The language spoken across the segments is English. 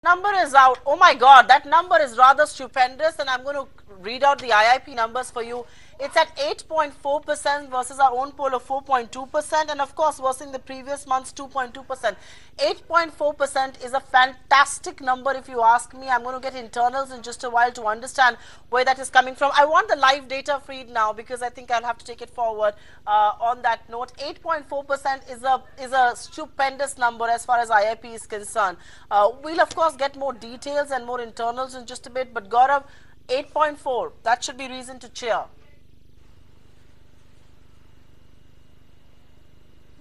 Number is out. Oh my God, that number is rather stupendous, and I'm going to read out the IIP numbers for you. It's at 8.4% versus our own poll of 4.2%, and of course, versus the previous month's 2.2%. 8.4% is a fantastic number, if you ask me. I'm going to get internals in just a while to understand where that is coming from. I want the live data feed now because I think I'll have to take it forward on that note. 8.4% is a stupendous number as far as IIP is concerned. We'll of course get more details and more internals in just a bit, but Gaurav, 8.4, that should be reason to cheer.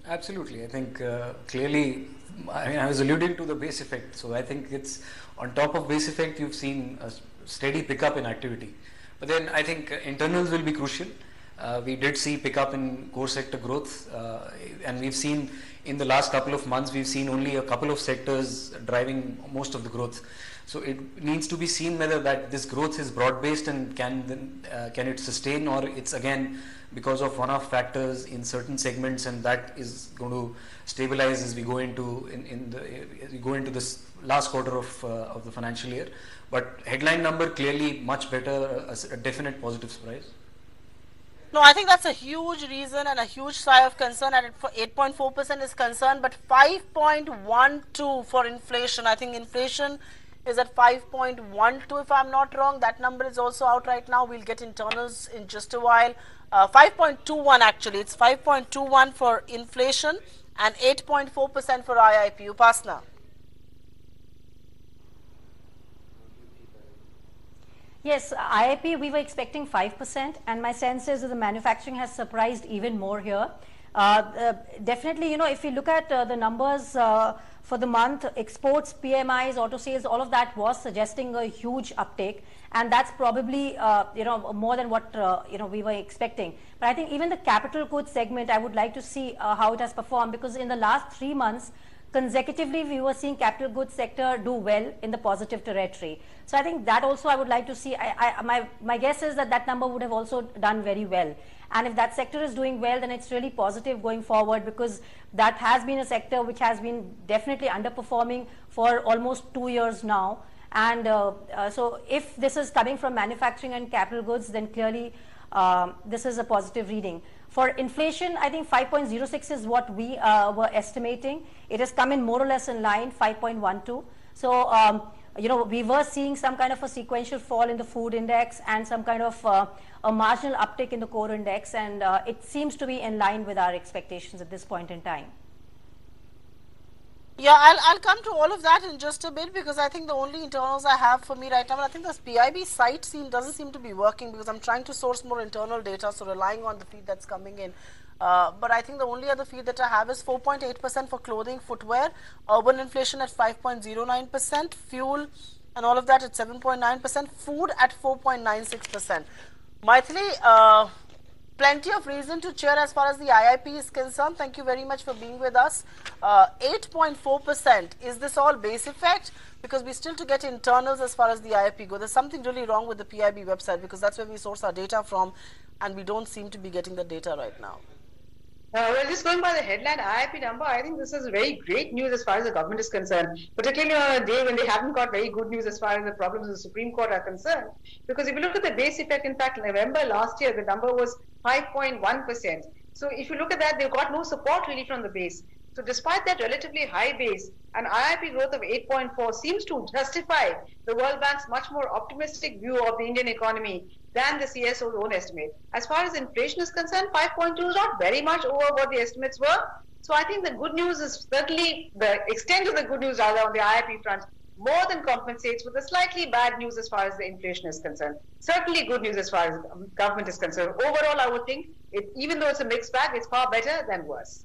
Absolutely. I think clearly, I was alluding to the base effect. So I think it's on top of base effect, you've seen a steady pickup in activity. But then I think internals will be crucial. We did see pickup in core sector growth, and we've seen in the last couple of months, we've seen only a couple of sectors driving most of the growth. So it needs to be seen whether that this growth is broad-based and can it sustain, or it's again because of one-off factors in certain segments, and that is going to stabilize as we go into this last quarter of the financial year. But headline number clearly much better, a definite positive surprise. No, I think that's a huge reason and a huge sigh of concern at 8.4% is concerned, but 5.12 for inflation. I think inflation is at 5.12 if I'm not wrong. That number is also out right now. We'll get internals in just a while. 5.21 actually. It's 5.21 for inflation and 8.4% for IIP. Upasna. Yes, IIP, we were expecting 5%, and my sense is that the manufacturing has surprised even more here. Definitely, if you look at the numbers for the month, exports, PMIs, auto sales, all of that was suggesting a huge uptake, and that's probably, more than what, we were expecting. But I think even the capital goods segment, I would like to see how it has performed, because in the last 3 months, consecutively, we were seeing capital goods sector do well in the positive territory. So I think that also I would like to see. My guess is that number would have also done very well. And if that sector is doing well, then it's really positive going forward, because that has been a sector which has been definitely underperforming for almost 2 years now. And so if this is coming from manufacturing and capital goods, then clearly this is a positive reading. For inflation, I think 5.06 is what we were estimating. It has come in more or less in line, 5.12. So, we were seeing some kind of a sequential fall in the food index and some kind of a marginal uptick in the core index, and it seems to be in line with our expectations at this point in time. Yeah, I'll come to all of that in just a bit, because I think the only internals I have for me right now, I think this PIB site doesn't seem to be working, because I'm trying to source more internal data, so relying on the feed that's coming in. But I think the only other feed that I have is 4.8% for clothing, footwear, urban inflation at 5.09%, fuel and all of that at 7.9%, food at 4.96%. Maithili, plenty of reason to cheer as far as the IIP is concerned. Thank you very much for being with us. 8.4%. Is this all base effect? Because we still to get internals as far as the IIP go. There's something really wrong with the PIB website, because that's where we source our data from, and we don't seem to be getting the data right now. Well, just going by the headline IIP number, I think this is very great news as far as the government is concerned, particularly on a day when they haven't got very good news as far as the problems of the Supreme Court are concerned. Because if you look at the base effect, in fact, November last year, the number was 5.1%. So if you look at that, they've got no support really from the base. So despite that relatively high base, an IIP growth of 8.4 seems to justify the World Bank's much more optimistic view of the Indian economy than the CSO's own estimate. As far as inflation is concerned, 5.2 is not very much over what the estimates were. So I think the good news is certainly, the extent of the good news rather on the IIP front more than compensates for the slightly bad news as far as the inflation is concerned. Certainly good news as far as government is concerned. Overall, I would think, even though it's a mixed bag, it's far better than worse.